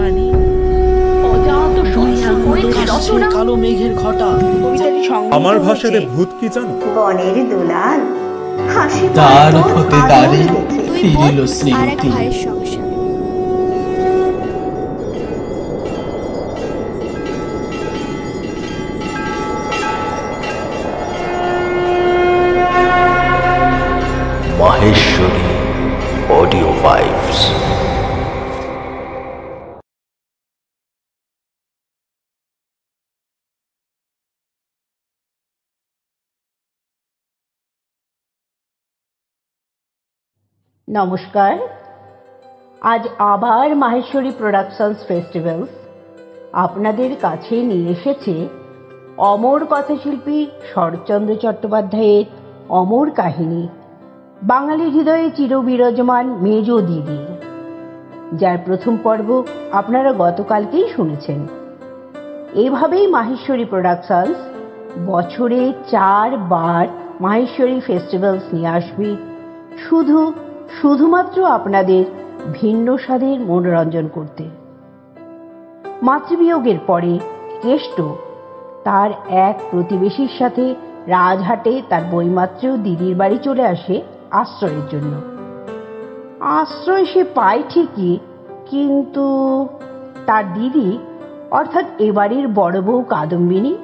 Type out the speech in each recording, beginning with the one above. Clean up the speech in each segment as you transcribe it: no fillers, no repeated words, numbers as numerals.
মানে অজাত সহ্য করেছে রচনা। কালো মেঘের ঘটা। আমার ভাষাতে ভূত কি জানো? বনের দুলাল হাসি তার হতে তারে দুই ফিরিল বোন আর এক স্মৃতি। ভাইয়ের সংসার। Maheshwari audio vibes. নমস্কার, আজ আবার মাহেশ্বরী প্রোডাকশনস ফেস্টিভ্যালস আপনাদের কাছে নিয়ে এসেছে অমর কথাশিল্পী শরৎচন্দ্র চট্টোপাধ্যায়ের অমর কাহিনী, বাঙালি হৃদয়ে চিরবিরাজমান মেজ দিদি, যার প্রথম পর্ব আপনারা গতকালকেই শুনেছেন। এভাবেই মাহেশ্বরী প্রোডাকশনস বছরে 4 বার মাহেশ্বরী ফেস্টিভ্যালস নিয়ে আসবে শুধুমাত্র আপনাদের ভিন্ন স্বাদের মনোরঞ্জন করতে। মাতৃবিয়োগের পরে কেষ্ট তার এক প্রতিবেশীর সাথে রাজহাটে তার বইমাত্রেও দিদির বাড়ি চলে আসে আশ্রয়ের জন্য। আশ্রয় সে পায় ঠিকই, কিন্তু তার দিদি অর্থাৎ এবাড়ির বড় বউ কাদম্বিনী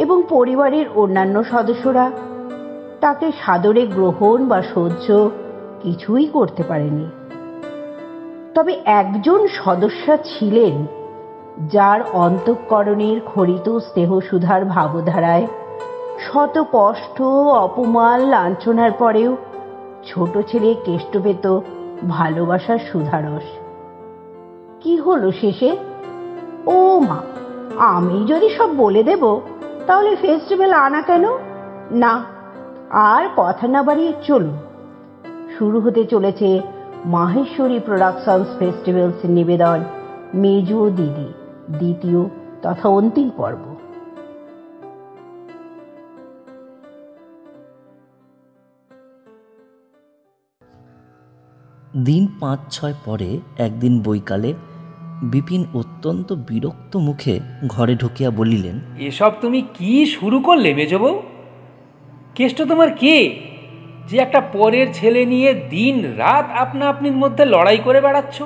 এবং পরিবারের অন্যান্য সদস্যরা তাকে সাদরে গ্রহণ বা সহ্য কিছুই করতে পারেনি। তবে একজন সদস্যা ছিলেন যার অন্তঃকরণের খরিত স্নেহসুধার ভাবধারায় শত কষ্ট, অপমান, লাঞ্ছনার পরেও ছোট ছেলে কেষ্ট পেত ভালোবাসার সুধারস। কি হলো শেষে? ও মা, আমি যদি সব বলে দেব তাহলে ফেস্টিভ্যাল আনা কেন? না, আর কথা না বাড়িয়ে চলুন, শুরু হতে চলেছে মাহেশ্বরী প্রোডাকশনস ফেস্টিভ্যালস নিবেদন মেজ দিদি, দ্বিতীয় তথা অন্তিম পর্ব। দিন 5-6 পরে একদিন বৈকালে বিপিন অত্যন্ত বিরক্ত মুখে ঘরে ঢুকিয়া বলিলেন, এসব তুমি কি শুরু করলে মেজবউ? কেষ্ট তোমার কে যে একটা পরের ছেলে নিয়ে দিন রাত আপনা আপনির মধ্যে লড়াই করে বেড়াচ্ছ?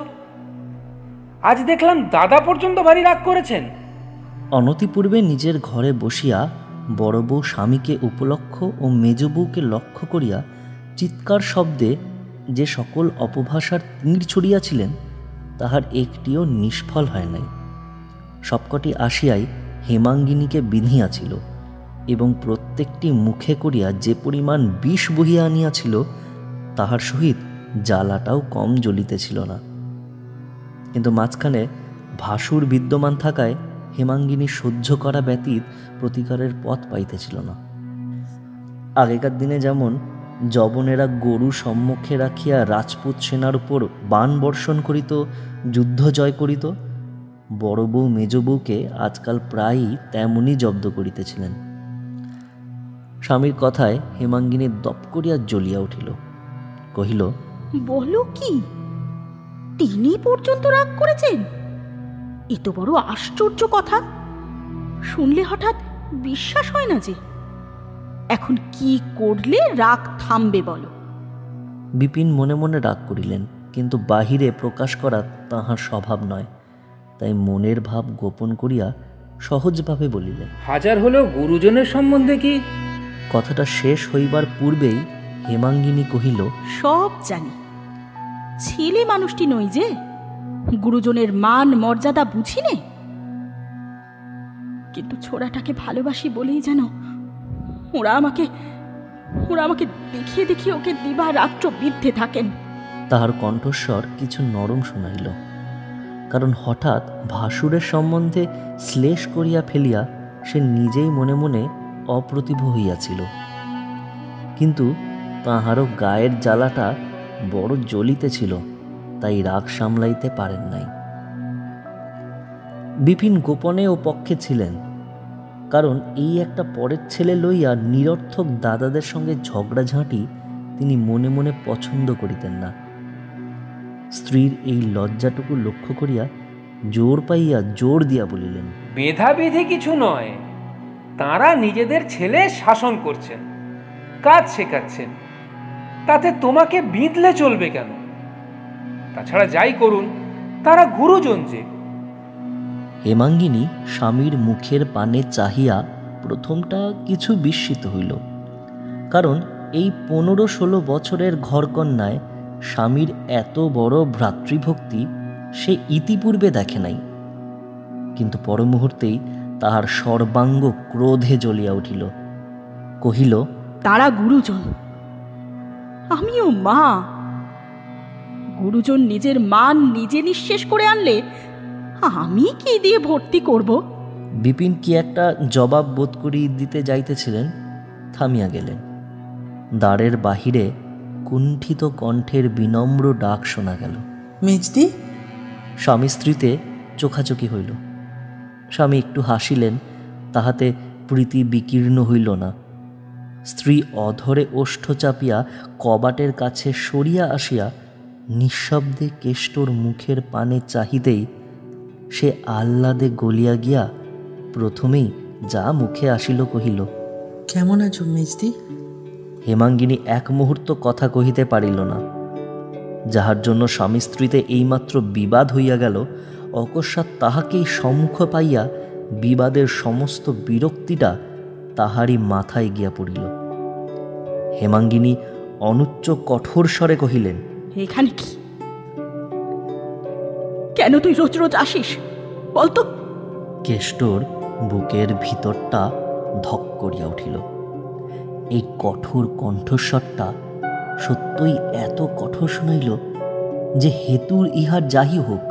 আজ দেখলাম দাদা পর্যন্ত ভারী রাগ করেছেন। অনতিপূর্বে নিজের ঘরে বসিয়া বড় বউ স্বামীকে উপলক্ষ ও মেজ বউকে লক্ষ্য করিয়া চিৎকার শব্দে যে সকল অপভাষার তীর ছড়িয়াছিলেন তাহার একটিও নিষ্ফল হয় নাই। সবকটি আসিয়াই হেমাঙ্গিনীকে বিঁধিয়াছিল এবং প্রত্যেকটি মুখে করিয়া যে পরিমাণ বিষ বহিয়া আনিয়াছিল তাহার সহিত জ্বালাটাও কম জ্বলিতেছিল না। কিন্তু মাঝখানে ভাসুর বিদ্যমান থাকায় হেমাঙ্গিনী সহ্য করা ব্যতীত প্রতিকারের পথ পাইতেছিল না। আগেকার দিনে যেমন যবনেরা গরু সম্মুখে রাখিয়া রাজপুত সেনার উপর বাণ বর্ষণ করিত, যুদ্ধ জয় করিত, বড় বউ মেজ বউকে আজকাল প্রায়ই তেমনই জব্দ করিতেছিলেন। স্বামীর কথায় হেমাঙ্গিনী দপ করিয়া জ্বলিয়া উঠিল, কহিল, বলো কি, তিনি পর্যন্ত রাগ করেছেন? এ তো বড় আশ্চর্য কথা, শুনলে হঠাৎ বিশ্বাস হয় না যে। এখন কি করলে রাগ থামবে বলো? বিপিন মনে মনে রাগ করিলেন, কিন্তু বাহিরে প্রকাশ করা তাহার স্বভাব নয়, তাই মনের ভাব গোপন করিয়া সহজভাবে বলিলেন, হাজার হলেও গুরুজনের সম্বন্ধে কি? কথাটা শেষ হইবার পূর্বেই হেমাঙ্গিনী কহিল, সব জানি, ছেলে মানুষটি নই যে, গুরুজনের মান মর্যাদা বুঝি নে। কিন্তু ছোড়াটাকে ভালোবাসি বলেই যেন ওরা আমাকে দেখিয়ে দেখিয়ে ওকে দিবা রাত্র বিদ্ধে থাকেন। তাহার কণ্ঠস্বর কিছু নরম শোনাইল, কারণ হঠাৎ ভাসুরের সম্বন্ধে শ্লেষ করিয়া ফেলিয়া সে নিজেই মনে মনে অপ্রতিভ হইয়াছিল। কিন্তু তাহারও গায়ের জ্বালাটা বড় জ্বলিতেছিল, তাই রাগ সামলাইতে পারেন নাই। বিপিন গোপনে ও পক্ষে ছিলেন, কারণ এই একটা পরের ছেলে লইয়া নিরর্থক দাদাদের সঙ্গে ঝগড়াঝাঁটি তিনি মনে মনে পছন্দ করিতেন না। স্ত্রীর এই লজ্জাটুকু লক্ষ্য করিয়া জোর পাইয়া জোর দিয়া বলিলেন, ভেদাভেদি কিছু নয়, তাঁরা নিজেদের ছেলে শাসন করছেন, কাজ শেখাচ্ছেন, তাতে তোমাকে বিঁধলে চলবে কেন? তাছাড়া যাই করুন, তারা গুরুজন যে। হেমাঙ্গিনী স্বামীর মুখের পানে চাহিয়া প্রথমটা কিছু বিস্মিত হইল, কারণ এই 15-16 বছরের ঘরকন্যায় স্বামীর এত বড় ভ্রাতৃভক্তি সে ইতিপূর্বে দেখে নাই। কিন্তু পরমুহূর্তেই তাহার সর্বাঙ্গ ক্রোধে জ্বলিয়া উঠিল। কহিল, তারা গুরুজন, আমিও মা। গুরুজন নিজের মান নিজে নিঃশেষ করে আনলে আমি কি দিয়ে ভর্তি করব? বিপিন কি একটা জবাব বোধ করি দিতে যাইতেছিলেন, থামিয়া গেলেন। দ্বারের বাহিরে কুণ্ঠিত কণ্ঠের বিনম্র ডাক শোনা গেল, মেজদি। স্বামী স্ত্রীতে চোখাচোখি হইল। স্বামী একটু হাসিলেন, তাহাতে প্রীতি বিকীর্ণ হইল না। স্ত্রী অধরে ওষ্ঠ চাপিয়া কবাটের কাছে সরিয়া আসিয়া নিঃশব্দে কেষ্টর মুখের পানে চাহিতেই সে আহ্লাদে গলিয়া গিয়া প্রথমেই যা মুখে আসিল কহিল, কেমন আছো মেজদি? হেমাঙ্গিনী এক মুহূর্ত কথা কহিতে পারিল না। যাহার জন্য স্বামী স্ত্রীতে এইমাত্র বিবাদ হইয়া গেল, অকস্মাৎ তাহাকেই সম্মুখ পাইয়া বিবাদের সমস্ত বিরক্তিটা তাহারই মাথায় গিয়া পড়িল। হেমাঙ্গিনী অনুচ্চ কঠোর স্বরে কহিলেন, এখানে কি? কেন তুই রোজ রোজ আসিস বলতো? কেষ্টর বুকের ভিতরটা ধক করিয়া উঠিল। এই কঠোর কণ্ঠস্বরটা সত্যই এত কঠোর শুনাইল যে হেতুর ইহার যাই হোক,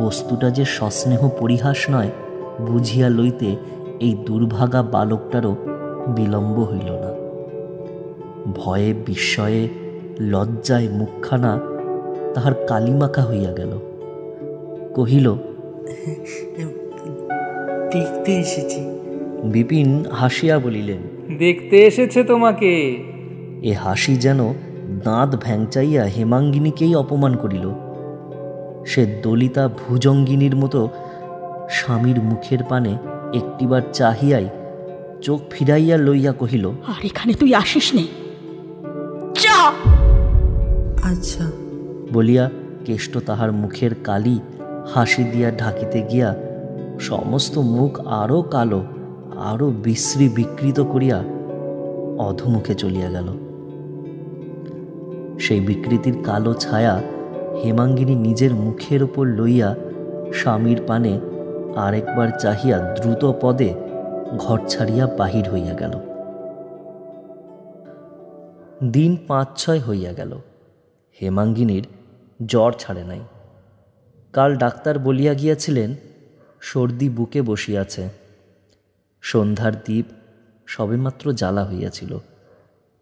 বস্তুটা যে সস্নেহ পরিহাস নয় বুঝিয়া লইতে এই দুর্ভাগা বালকটারও বিলম্ব হইল না। ভয়ে বিস্ময়ে লজ্জায় মুখখানা তাহার কালিমাখা হইয়া গেল। কহিল, দেখতে এসেছি। বিপিন হাসিয়া বলিলেন, দেখতে এসেছে তোমাকে। এ হাসি যেন দাঁত ভ্যাংচাইয়া হেমাঙ্গিনীকেই অপমান করিল। সে দলিতা ভুজঙ্গিনীর মতো স্বামীর মুখের পানে একটিবার চাহিয়াই চোখ ফিরাইয়া লইয়া কহিল, আর এখানে তুই আসিস নে, যা। আচ্ছা বলিয়া কেষ্ট তাহার মুখের কালি হাসি দিয়া ঢাকিতে গিয়া সমস্ত মুখ আরও কালো, আরও বিশ্রী বিকৃত করিয়া অধমুখে চলিয়া গেল। সেই বিকৃতির কালো ছায়া হেমাঙ্গিনী নিজের মুখের উপর লইয়া স্বামীর পানে আরেকবার চাহিয়া দ্রুত পদে ঘর ছাড়িয়া বাহির হইয়া গেল। দিন 5-6 হইয়া গেল। হেমাঙ্গিনীর জ্বর ছাড়ে নাই। কাল ডাক্তার বলিয়া গিয়াছিলেন সর্দি বুকে বসিয়াছে। সন্ধ্যার দ্বীপ সবেমাত্র জ্বালা হইয়াছিল।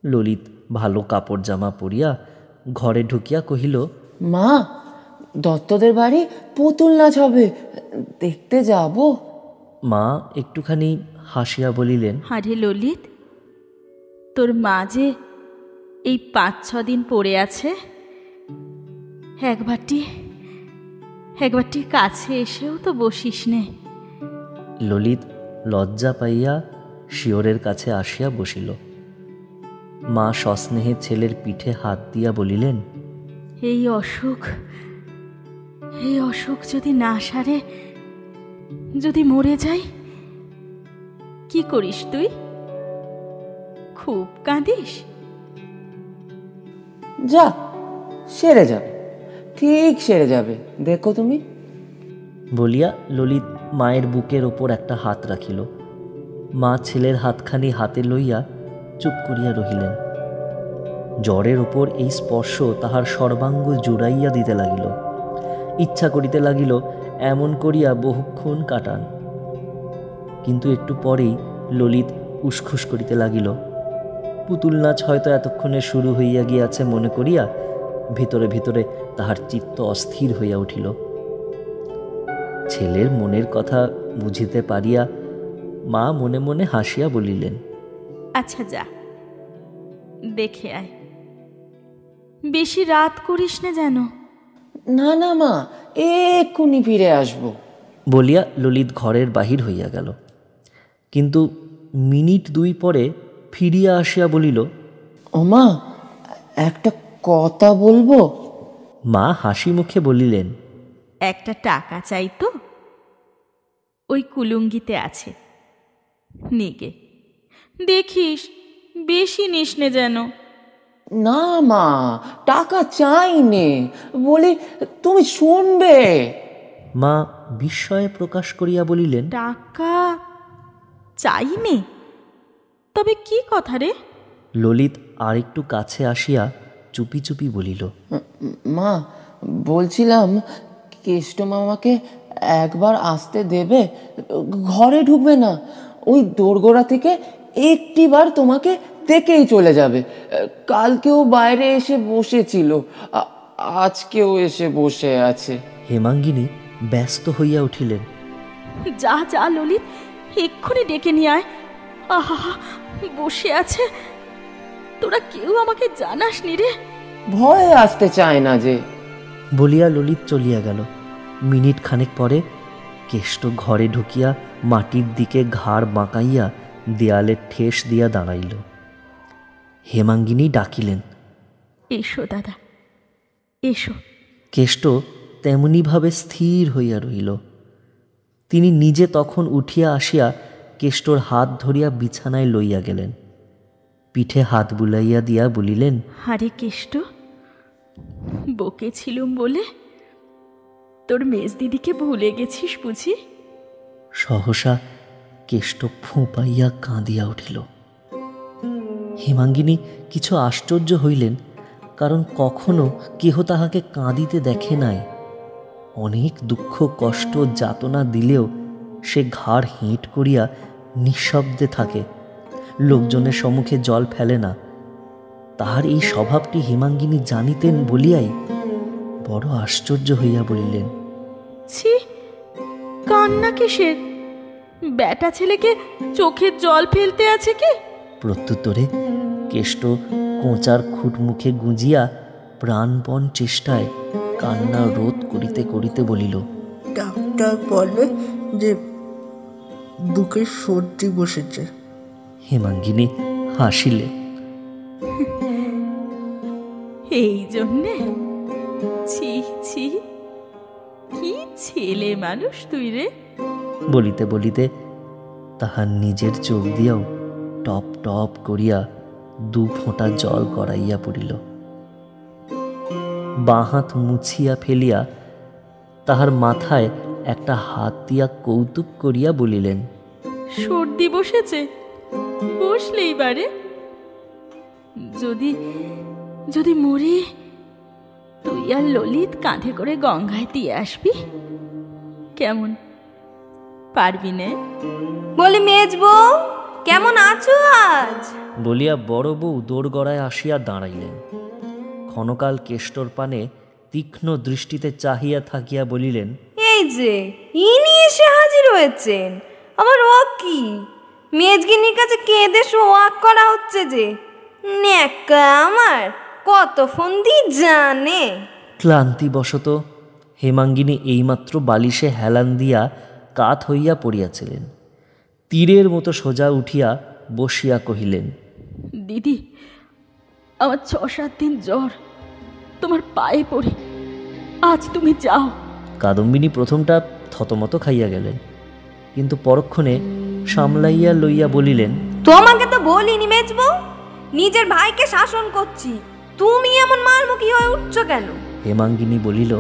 ললিত ভালো কাপড় জামা পরিয়া ঘরে ঢুকিয়া কহিল, মা, দত্তদের বাড়ি পুতুল নাচ হবে, দেখতে যাব। মা একটুখানি হাসিয়া বলিলেন, আরে ললিত, তোর মা যে এই 5-6 দিন পড়ে আছে, একবারটি কাছে এসেও তো বসিস নে। ললিত লজ্জা পাইয়া শিয়রের কাছে আসিয়া বসিল। মা সস্নেহে ছেলের পিঠে হাত দিয়া বলিলেন, এই অসুখ যদি না সারে, যদি মরে যাই, কি করিস তুই? খুব কাঁদিস? যা, সেরে যাবে, ঠিক সেরে যাবে, দেখো তুমি। বলিয়া ললিত মায়ের বুকের ওপর একটা হাত রাখিল। মা ছেলের হাতখানি হাতে লইয়া চুপ করিয়া রহিলেন। জ্বরের ওপর এই স্পর্শ তাহার সর্বাঙ্গ জুড়াইয়া দিতে লাগিল। ইচ্ছা করিতে লাগিল এমন করিয়া বহুক্ষণ কাটান। কিন্তু একটু পরেই ললিত উসখুস করিতে লাগিল। পুতুল নাচ হয়তো এতক্ষণে শুরু হইয়া গিয়াছে মনে করিয়া ভিতরে ভিতরে তাহার চিত্ত অস্থির হইয়া উঠিল। ছেলের মনের কথা বুঝিতে পারিয়া মা মনে মনে হাসিয়া বলিলেন, আচ্ছা যা, দেখে আয়, বেশি রাত করিস না যেন। না না মা, এক্ষুনি ফিরে আসবো। বলিয়া ললিত ঘরের বাহির হইয়া গেল। কিন্তু মিনিট দুই পরে ফিরিয়া আসিয়া বলিল, ওমা, একটা কথা বলবো। মা হাসি মুখে বলিলেন, একটা টাকা চাই তো, ওই কুলুঙ্গিতে আছে, নিগে দেখিস বেশি নিস নে যেন। না মা, টাকা চাই নে, বলি তুমি শুনবে। মা বিস্ময়ে প্রকাশ করিয়া বলিলেন, টাকা চাই নে? তবে কি কথা রে? ললিত আরেকটু কাছে আসিয়া চুপি চুপি বলিল, মা, বলছিলাম কেষ্ট মামাকে একবার আসতে দেবে? ঘরে ঢুকবে না, ওই দোরগোড়া থেকে একটিবার তোমাকে দেখেই চলে যাবে। কালকেও বাইরে এসে বসেছিল, আজকেও এসে বসে আছে। হেমাঙ্গিনী ব্যস্ত হইয়া উঠিলেন। যা যা ললিত, এক্ষুনি ডেকে নিয়ে আয়। আহা, বসে আছে, তোরা কেউ আমাকে জানাস নি রে। ভয়ে আসতে চায় না যে। বলিয়া ললিত চলিয়া গেল। মিনিট খানেক পরে কেষ্ট ঘরে ঢুকিয়া মাটির দিকে ঘাড় বাঁকাইয়া দেয়ালে ঠেস দিয়া দাঁড়াইল। হেমাঙ্গিনী ডাকিলেন, এসো দাদা, এসো। কেষ্ট তেমনিভাবে স্থির হইয়া রহিল। তিনি নিজে তখন উঠিয়া আসিয়া কেষ্টর হাত ধরিয়া বিছানায় লইয়া গেলেন। পিঠে হাত বুলাইয়া দিয়া বলিলেন, আরে কেষ্ট, বকেছিলুম বলে তোর মেজ দিদিকে ভুলে গেছিস বুঝি? সহসা কেষ্ট ফোঁপাইয়া কাঁদিয়া উঠিল। হেমাঙ্গিনী কিছু আশ্চর্য হইলেন, কারণ কখনো কেহ তাহাকে কাঁদিতে দেখে নাই। অনেক দুঃখ কষ্ট যাতনা দিলেও সে ঘাড় হেঁট করিয়া নিঃশব্দে থাকে, লোকজনের সম্মুখে জল ফেলে না। তাহার এই স্বভাবটি হেমাঙ্গিনী জানিতেন বলিয়াই বড় আশ্চর্য হইয়া বলিলেন, ছি, কান্না কিসের? বেটা ছেলেকে চোখে জল ফেলতে আছে কি? প্রত্যুত্তরে কেষ্ট কোঁচার খুঁট মুখে গুঁজিয়া প্রাণপণ চেষ্টায় কান্না রোধ করিতে করিতে বলিল, ডাক্তার বলে যে বুকে সর্দি বসেছে। হেমাঙ্গিনী হাসিলে, এই জন্যে? ছি ছি, কি ছেলে মানুষ তুই রে। বলিতে বলিতে তাহার নিজের চোখ দিয়াও টপ টপ করিয়া দু ফোঁটা জল গড়াইয়া পড়িল। বাঁ হাত মুছিয়া ফেলিয়া তাহার মাথায় একটা হাত দিয়া কৌতুক করিয়া বলিলেন, সর্দি বসেছে? বসলেই বারে। যদি যদি মরে, তুই আর ললিত কাঁধে করে গঙ্গায় দিয়ে আসবি, কেমন? পারবি নে? বলি মেজবউ, কেমন আছো আজ? বলিয়া বড় বউ দোরগড়ায় আসিয়া দাঁড়াইলেন। ক্ষণকাল কেষ্টর পানে তীক্ষ্ণ দৃষ্টিতে চাহিয়া থাকিয়া বলিলেন, এই যে ইনি এসে হাজির হয়েছেন, আবার ও কি? মেজগিনির কাছে কেঁদে শোয়াক করা হচ্ছে যে। নেকা আমার, কত ফন্দি জানে। ক্লান্তিবশত হেমাঙ্গিনী এইমাত্র বালিশে হেলান দিয়া কাত হইয়া পড়িয়াছিলেন। তীরের মতো সোজা উঠিয়া বসিয়া কহিলেন, দিদি, আমার 6-7 দিন জ্বর, তোমার পায়ে পড়ি, আজ তুমি যাও। কাদম্বিনী প্রথমটা থতমত খাইয়া গেলেন, কিন্তু পরক্ষণে সামলাইয়া লইয়া বলিলেন, তোমাকে তো বলিনি মেজবউ, নিজের ভাইকে শাসন করছি, তুমি এমন মারমুখী হয়ে উঠছো কেন? হেমাঙ্গিনী বলিল,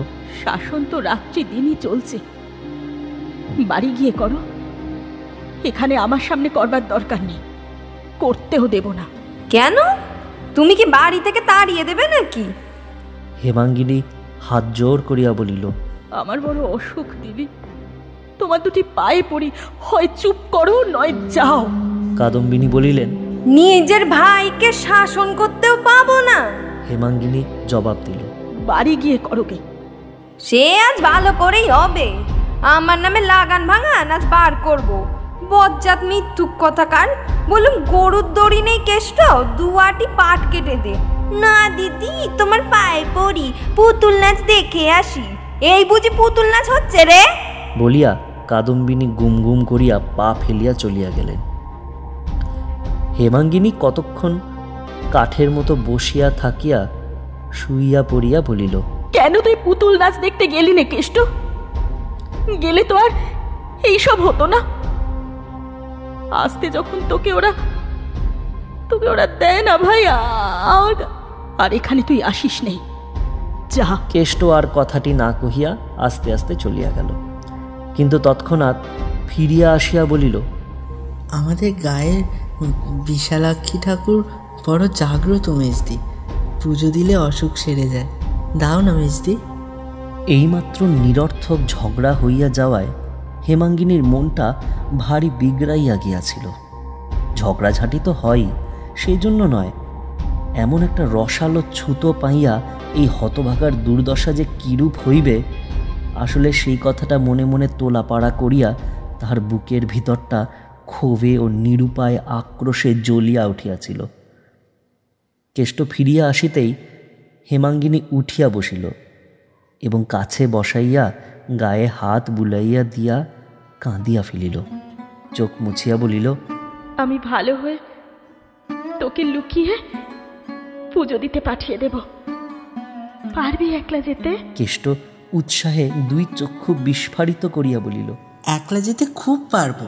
শাসন তো রাত্রি দিনই চলছে, বাড়ি গিয়ে করো, এখানে আমার সামনে করবার দরকার নেই, করতেও দেব না। কেন? তুমি কি বাড়ি থেকে তাড়িয়ে দেবে নাকি? হেমাঙ্গিনী হাত জোর করিয়া বলিল, আমার বড় অসুখ দিদি, তোমার দুটি পায়ে পড়ি, হয় চুপ করো নয় যাও। কাদম্বিনী বলিলেন, নিজের ভাইকে শাসন করতেও পাবো না? হেমাঙ্গিনী জবাব দিল, বাড়ি গিয়ে করো গে। সে আজ ভালো করেই হবে, আমার নামে লাগান ভাঙান আজ বার করবো। বজ্জাত মিথ্যুক কথাকার, বলুন গরুর দড়ি নেই কেষ্ট, 2 আটি পাট কেটে দে। না দিদি, তোমার পায়ে পড়ি, পুতুল নাচ দেখে আসি। এই বুঝি পুতুল নাচ হচ্ছে রে? বলিয়া কাদম্বিনী গুম গুম করিয়া পা ফেলিয়া চলিয়া গেলেন। হেমাঙ্গিনী কতক্ষণ কাঠের মতো বসিয়া থাকিয়া শুইয়া পড়িয়া বলিল, কেন তুই পুতুল নাচ দেখতে গেলি না কেষ্ট? গেলে তো আর এইসব হতো না। আসতে যখন তোকে ওরা দেয় না ভাই, আর এখানে তুই আসিস নেই, যা। কেষ্ট আর কথাটি না কহিয়া আস্তে আস্তে চলিয়া গেল, কিন্তু তৎক্ষণাৎ ফিরিয়া আসিয়া বলিল, আমাদের গায়ের বিশালাক্ষী ঠাকুর বড় জাগ্রত মেজদি, পুজো দিলে অসুখ সেরে যায়, দাও না মেজদি। এইমাত্র নিরর্থক ঝগড়া হইয়া যাওয়ায় হেমাঙ্গিনীর মনটা ভারী বিগড়াইয়া গিয়াছিল। ঝগড়াঝাঁটি তো হয়ই, সেই জন্য নয়, এমন একটা রসালো ছুতো পাইয়া এই হতভাগার দুর্দশা যে কিরূপ হইবে, আসলে সেই কথাটা মনে মনে তোলাপাড়া করিয়া তাহার বুকের ভিতরটা ক্ষোভে ও নিরুপায় আক্রোশে জ্বলিয়া উঠিয়াছিল। কেষ্ট ফিরিয়া আসিতেই হেমাঙ্গিনী উঠিয়া বসিল এবং কাছে বসাইয়া গায়ে হাত বুলাইয়া দিয়া কাঁদিয়া ফেলিল। চোখ মুছিয়া বলিল, আমি ভালো হয়ে তোকে লুকিয়ে পুজো দিতে পাঠিয়ে দেব, পারবি একলা যেতে? কেষ্ট উৎসাহে দুই চক্ষু বিস্ফারিত করিয়া বলিল, একলা যেতে খুব পারবো।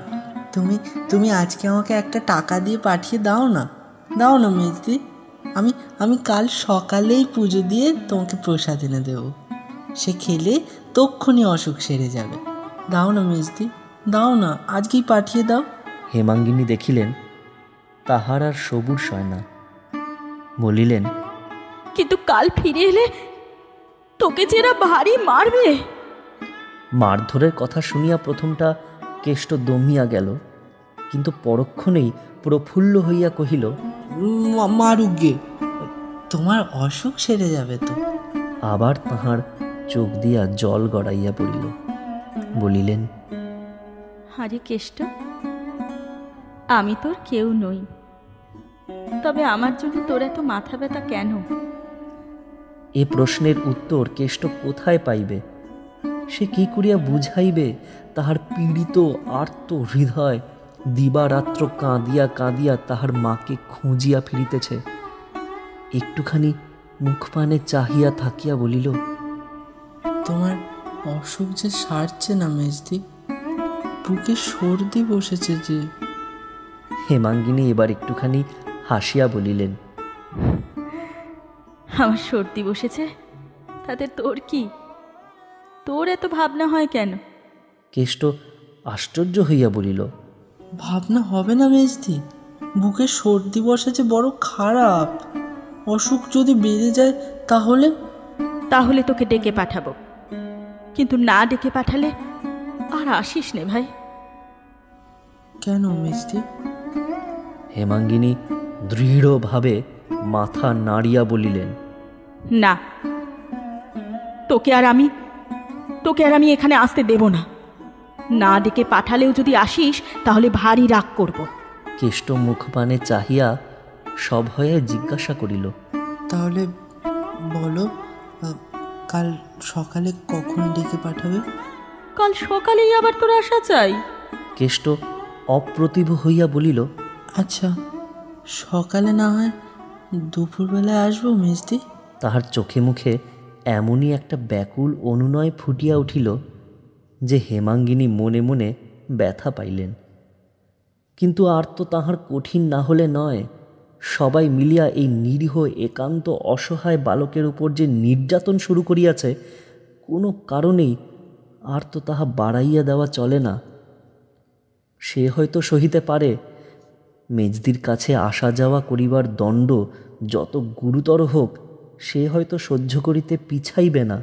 তুমি আজকে আমাকে একটা টাকা দিয়ে পাঠিয়ে দাও না মেজদি। আমি কাল সকালেই পুজো দিয়ে তোমাকে প্রসাদ এনে দেবো, সে খেলে তক্ষুনি অসুখ সেরে যাবে। দাও না মেজদি, দাও না, আজকেই পাঠিয়ে দাও। হেমাঙ্গিনী দেখিলেন তাহার আর সবুর সয় না, বলিলেন, কিন্তু কাল ফিরে এলে তোকে যেরা ভারী মারবে। মারধরের কথা শুনিয়া প্রথমটা কেষ্ট দমিয়া গেল, কিন্তু পরক্ষণেই প্রফুল্ল হইয়া কহিল, মারুক গে, তোমার অসুখ সেরে যাবে তো। আবার তাহার চোখ দিয়া জল গড়াইয়া পড়িল। বলিলেন, আরে কেষ্ট, আমি তোর কেউ নই, তবে আমার জন্য তোর এত মাথা ব্যথা কেন? এ প্রশ্নের উত্তর কেষ্ট কোথায় পাইবে? সে কি করিয়া বুঝাইবে তাহার পীড়িত আর্ত হৃদয় দিবারাত্র কাঁদিয়া কাঁদিয়া তাহার মাকে খুঁজিয়া ফিরিতেছে? একটুখানি মুখপানে চাহিয়া থাকিয়া বলিল, তোমার অসুখ যে সারছে না মেজদি, বুকে সর্দি বসেছে যে। হেমাঙ্গিনী এবার একটুখানি হাসিয়া বলিলেন, আমার সর্দি বসেছে তাতে তোর কি? তোর এত ভাবনা হয় কেন? কেষ্ট আশ্চর্য হইয়া বলিল, ভাবনা হবে না মেজদি, বুকে সর্দি বসেছে বড় খারাপ। অসুখ যদি বেড়ে যায় তাহলে তোকে ডেকে পাঠাবো, কিন্তু না ডেকে পাঠালে আর আসিস নে ভাই। কেন মেজদি? হেমাঙ্গিনী দৃঢ়ভাবে মাথা নাড়িয়া বলিলেন, না, তোকে আর আমি এখানে আসতে দেব না। না ডেকে পাঠালেও যদি আসিস তাহলে ভারী রাগ করব। কেষ্ট মুখপানে চাহিয়া সভয়ে জিজ্ঞাসা করিল, তাহলে বলো, কাল সকালে কখন ডেকে পাঠাবে? কাল সকালেই আবার তোর আসা চাই? কেষ্ট অপ্রতিভ হইয়া বলিল, আচ্ছা, সকালে না হয় দুপুরবেলায় আসবো মেজদি। তাহার চোখে মুখে এমনই একটা ব্যাকুল অনুনয় ফুটিয়া উঠিল যে হেমাঙ্গিনী মনে মনে ব্যথা পাইলেন। কিন্তু আর তো তাহার কঠিন না হলে নয়। সবাই মিলিয়া এই নিরীহ একান্ত অসহায় বালকের উপর যে নির্যাতন শুরু করিয়াছে, কোনো কারণেই আর তো তাহা বাড়াইয়া দেওয়া চলে না। সে হয়তো সহিতে পারে, মেজদির কাছে আসা যাওয়া করিবার দণ্ড যত গুরুতর হোক সে হয়তো সহ্য করিতে পিছাইবে না,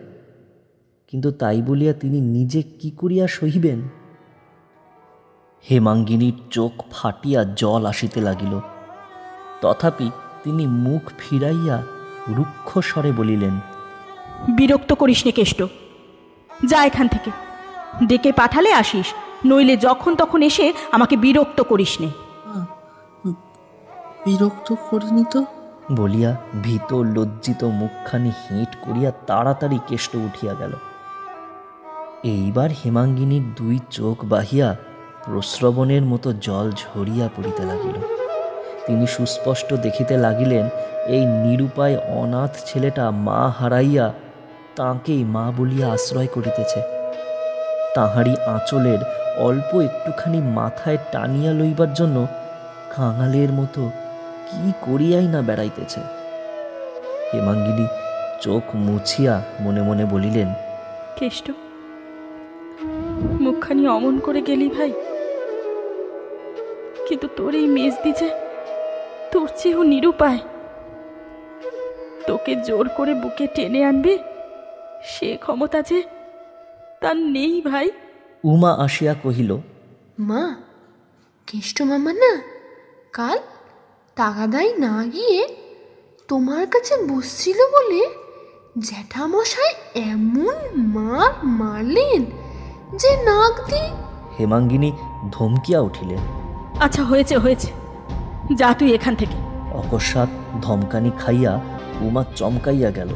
কিন্তু তাই বলিয়া তিনি নিজে কি করিয়া সহিবেন? হেমাঙ্গিনীর চোখ ফাটিয়া জল আসিতে লাগিল। তথাপি তিনি মুখ ফিরাইয়া রুক্ষ স্বরে বলিলেন, বিরক্ত করিস নে কেষ্ট, যা এখান থেকে। ডেকে পাঠালে আসিস, নইলে যখন তখন এসে আমাকে বিরক্ত করিস নে। বিরক্ত করিনি তো, বলিয়া ভীত লজ্জিত মুখখানি হেঁট করিয়া তাড়াতাড়ি কেষ্ট উঠিয়া গেল। এইবার হেমাঙ্গিনীর দুই চোখ বাহিয়া প্রস্রবণের মতো জল ঝরিয়া পড়িতে লাগিল। তিনি সুস্পষ্ট দেখিতে লাগিলেন এই নিরুপায় অনাথ ছেলেটা মা হারাইয়া তাঁকেই মা বলিয়া আশ্রয় করিতেছে। তাহারই আঁচলের অল্প একটুখানি মাথায় টানিয়া লইবার জন্য কাঙালের মতো কি করিয়াই না বেড়াইতেছে। হেমাঙ্গিনী চোখ মুছিয়া মনে মনে বলিলেন, কেষ্ট, মুখখানি অমন করে গেলি ভাই, কিন্তু তোর এই মেজদি যে তোর চেয়েও নিরুপায়। তোকে জোর করে বুকে টেনে আনবে সে ক্ষমতা যে তার নেই ভাই। উমা আসিয়া কহিল, মা, কেষ্ট মামা না কাল তাগাদাই না গিয়ে তোমার কাছে বসছিল বলে জ্যাঠামশাই এমন মারলেন যে নাক দিয়ে। হেমাঙ্গিনী ধমকিয়া উঠিলেন। আচ্ছা, হয়েছে হয়েছে, যা তুই এখান থেকে। অকস্মাৎ ধমকানি খাইয়া উমা চমকাইয়া গেল।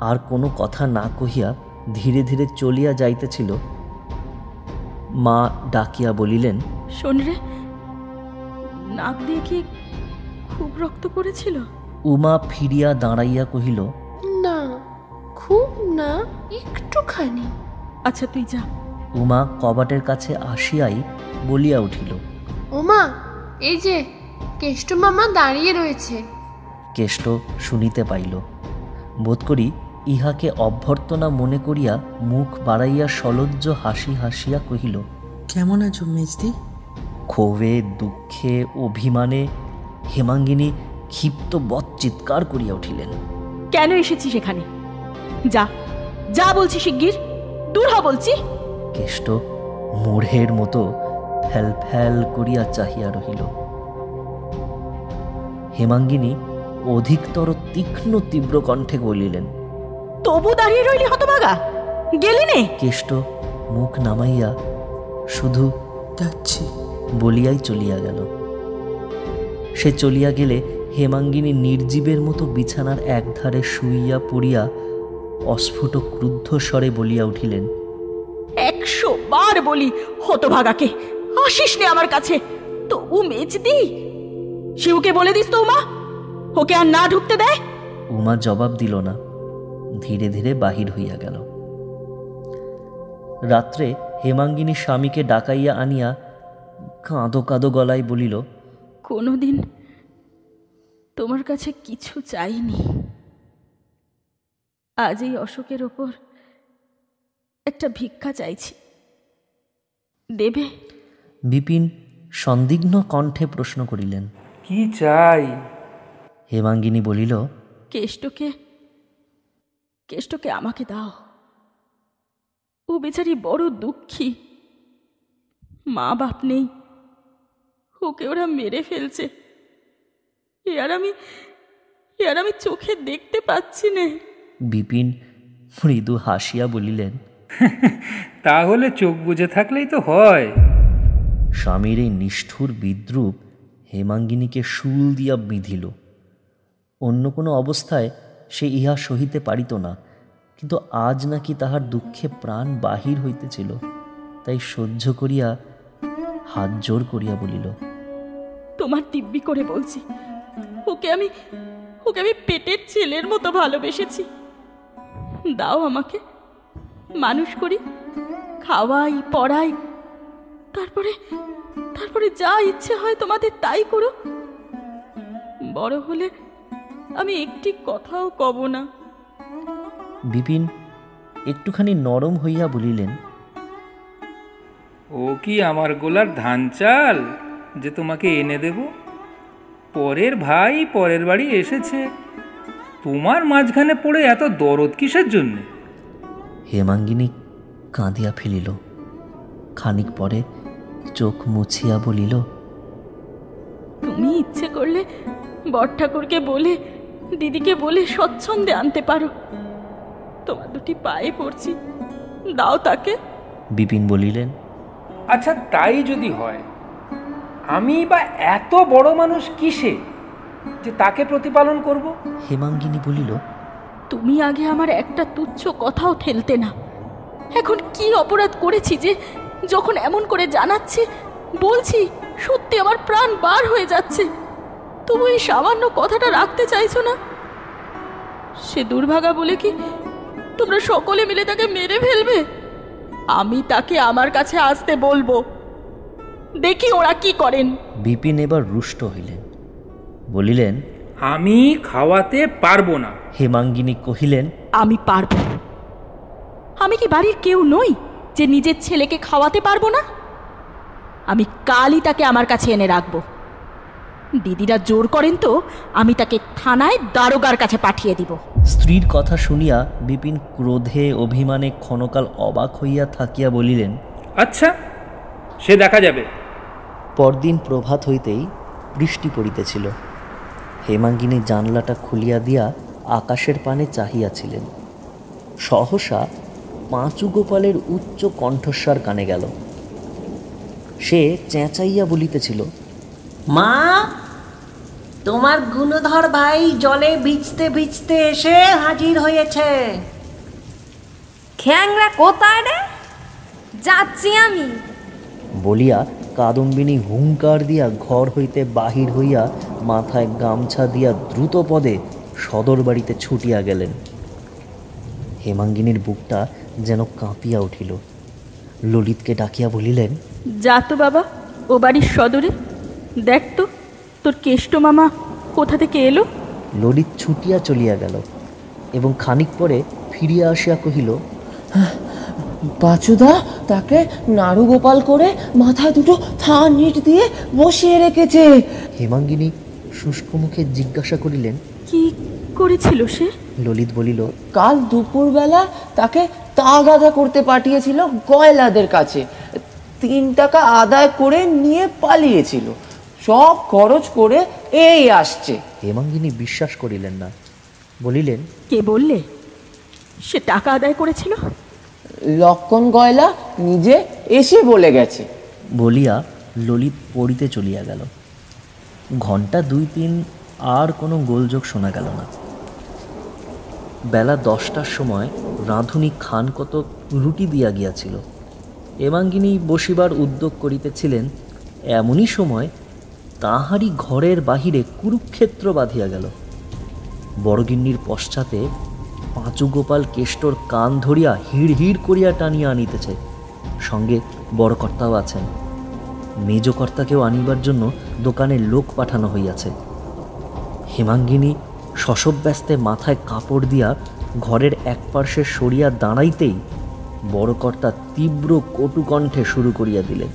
আর কোনো কথা না কহিয়া ধীরে ধীরে চলিয়া যাইতেছিল। মা ডাকিয়া বলিলেন, শোন রে, নাক দিয়ে কি খুব রক্ত পড়েছিল? উমা ফিরিয়া দাঁড়াইয়া কহিল, না, খুব না, একটুখানি। আচ্ছা তুই যা। উমা কবাটের কাছে আসিয়াই বলিয়া উঠিল, ওমা, এই যে কেষ্ট মামা দাঁড়িয়ে রয়েছে। কেষ্ট শুনিতে পাইল। বোধ করি ইহাকে অভ্যর্থনা মনে করিয়া মুখ বাড়াইয়া সলজ্জ হাসি হাসিয়া কহিল, কেমন আছো মেজদি? ক্ষোভে, দুঃখে, অভিমানে হেমাঙ্গিনী ক্ষিপ্ত বৎ চিৎকার করিয়া উঠিলেন। কেন এসেছিস এখানে? যা যা বলছি, শিগগির দূর হ বলছি। কেষ্ট মূঢ়ের মতো ফ্যাল ফ্যাল করিয়া চাহিয়া রহিল। হেমাঙ্গিনী অধিকতর তীক্ষ্ণ তীব্র কণ্ঠে বলিলেন, তবু দাঁড়িয়ে রইলি হতভাগা, গেলি নে? কেষ্ট মুখ নামাইয়া শুধু যাচ্ছি বলিয়াই চলিয়া গেল। সে চলিয়া গেলে হেমাঙ্গিনী নির্জীবের মতো বিছানার একধারে শুইয়া পড়িয়া অস্ফুট ক্রুদ্ধ স্বরে বলিয়া উঠিলেন, 100 বার বলি হতভাগাকে আসিস নে আমার কাছে। তবু মেজদি, শিবকে বলে দিস তো উমা, ওকে আর না ঢুকতে দেয়। উমা জবাব দিল না, ধীরে ধীরে বাহির হইয়া গেল। রাত্রে হেমাঙ্গিনী স্বামীকে ডাকাইয়া আনিয়া কাঁদো কাঁদো গলায় বলিল, কোনোদিন তোমার কাছে কিছু চাইনি, আজ এই অশোকের ওপর একটা ভিক্ষা চাইছি, দেবে? বিপিন সন্দিগ্ধ কণ্ঠে প্রশ্ন করিলেন, কি চাই? হেমাঙ্গিনী বলিল, কেষ্টকে আমাকে দাও। ও বেচারি বড় দুঃখী, মা বাপ নেই, ওকে ওরা মেরে ফেলছে। এ আর আমি চোখে দেখতে পাচ্ছি না। বিপিন মৃদু হাসিয়া বলিলেন, তাহলে চোখ বুজে থাকলেই তো হয়। স্বামীর এই নিষ্ঠুর বিদ্রূপ হেমাঙ্গিনীকে শুল দিয়া বিঁধিল। অন্য কোনো অবস্থায় সে ইহা সহিতে পারিত না, কিন্তু আজ নাকি তাহার দুঃখে প্রাণ বাহির হইতেছিল। তাই সহ্য করিয়া হাত জোর করিয়া বলিল, তোমার দিব্যি করে বলছি, ওকে আমি পেটের ছেলের মতো ভালোবেসেছি। দাও আমাকে, মানুষ করি, খাওয়াই, পড়াই, তারপরে যা ইচ্ছে হয় তোমাদের তাই করো। বড় হলে আমি একটি কথাও কব না। বিপিন একটুখানি নরম হইয়া বলিলেন, ও কি আমার গোলার ধান চাল যে তোমাকে এনে দেব? পরের ভাই পরের বাড়ি এসেছে, তোমার মাঝখানে পড়ে এত দরদ কিসের জন্যে? হেমাঙ্গিনী কাঁদিয়া ফেলিল। খানিক পরে চোখ মুছিয়া বলিল, তুমি ইচ্ছে করলে বড়ঠাকুরকে বলে, দিদিকে বলে স্বচ্ছন্দে আনতে পারো। তোমার দুটি পায়ে পড়ছি, দাও তাকে। বিপিন বলিলেন, আচ্ছা তাই যদি হয়, আমি বা এত বড় মানুষ কিসে যে তাকে প্রতিপালন করব? হেমাঙ্গিনী বলিল, তুমি আগে আমার একটা তুচ্ছ কথাও ঠেলতে না, এখন কি অপরাধ করেছি যে যখন এমন করে জানাচ্ছে, বলছি সত্যি আমার প্রাণ বার হয়ে যাচ্ছে, তবু এই সামান্য কথাটা রাখতে চাইছো না? সে দুর্ভাগা বলে কি তোমরা সকলে মিলে তাকে মেরে ফেলবে? আমি তাকে আমার কাছে আসতে বলবো, দেখি ওরা কি করেন। বিপিন এবার রুষ্ট হইলেন, বলিলেন, আমি খাওয়াতে পারবো না। হেমাঙ্গিনী কহিলেন, আমি পারবো। আমি কি বাড়ির কেউ নই যে নিজের ছেলেকে খাওয়াতে পারবো না? আমি কালই তাকে আমার কাছে এনে রাখবো। দিদিরা জোর করেন তো আমি তাকে থানায় দারোগার কাছে পাঠিয়ে দিব। স্ত্রীর কথা শুনিয়া বিপিন ক্রোধে অভিমানে ক্ষণকাল অবাক হইয়া থাকিয়া বলিলেন, আচ্ছা, সে দেখা যাবে। পরদিন প্রভাত হইতেই বৃষ্টি পড়িতেছিল। হেমাঙ্গিনী জানলাটা খুলিয়া দিয়া আকাশের পানে চাহিয়াছিলেন। সহসা পাঁচু গোপালের উচ্চ কণ্ঠস্বর কানে গেল। সে চেঁচাইয়া বলিতেছিল, মা, তোমার গুণধর ভাই জলে ভিজতে ভিজতে এসে হাজির হয়েছে। খ্যাংরা কোথায় রে? যাচ্ছি আমি। বলিয়া কাদম্বিনী হুঙ্কার দিয়া ঘর হইতে বাহির হইয়া মাথায় গামছা দিয়া দ্রুত পদে সদর বাড়িতে ছুটিয়া গেলেন। হেমাঙ্গিনীর বুকটা যেন কাঁপিয়া উঠিল। ললিতকে ডাকিয়া বলিলেন, যা তো বাবা ও বাড়ির সদরে, দেখ তো তোর কেষ্ট মামা কোথা থেকে এলো। ললিত ছুটিয়া চলিয়া গেল এবং খানিক পরে ফিরিয়া আসিয়া কহিল, পাঁচুদা তাকে নাড়ু গোপাল করে মাথায় দুটো থান ইট দিয়ে বসিয়ে রেখেছে। হেমাঙ্গিনী শুষ্ক মুখে জিজ্ঞাসা করিলেন, কি করেছিল সে? ললিত বলিল, কাল দুপুরবেলা তাকে তাগাদা করতে পাঠিয়েছিল গয়লাদের কাছে। 3 টাকা আদায় করে নিয়ে পালিয়েছিল। সব খরচ করে এই আসছে। হেমাঙ্গিনী বিশ্বাস করিলেন না, বলিলেন, কে বললে সে টাকা আদায় করেছিল? লক্ষণ গয়লা নিজে এসে বলে গেছে। বলিয়া ললিত পড়িতে চলিয়া গেল। ঘণ্টা 2-3 আর কোনো গোলযোগ শোনা গেল না। বেলা 10টার সময় রাঁধুনি খান কতক রুটি দিয়া গিয়াছিল। হেমাঙ্গিনী বসিবার উদ্যোগ করিতেছিলেন, এমনই সময় তাহারই ঘরের বাহিরে কুরুক্ষেত্র বাঁধিয়া গেল। বড়গিন্নির পশ্চাতে পাঁচু গোপাল কেষ্টর কান ধরিয়া হিড় হিড় করিয়া টানিয়া আনিতেছে। সঙ্গে বড় কর্তাও আছেন। মেজ কর্তাকেও আনিবার জন্য দোকানে লোক পাঠানো হইয়াছে। হেমাঙ্গিনী শশব্যস্তে মাথায় কাপড় দিয়া ঘরের এক পার্শ্বে সরিয়া দাঁড়াইতেই বড় কর্তা তীব্র কটুকণ্ঠে শুরু করিয়া দিলেন,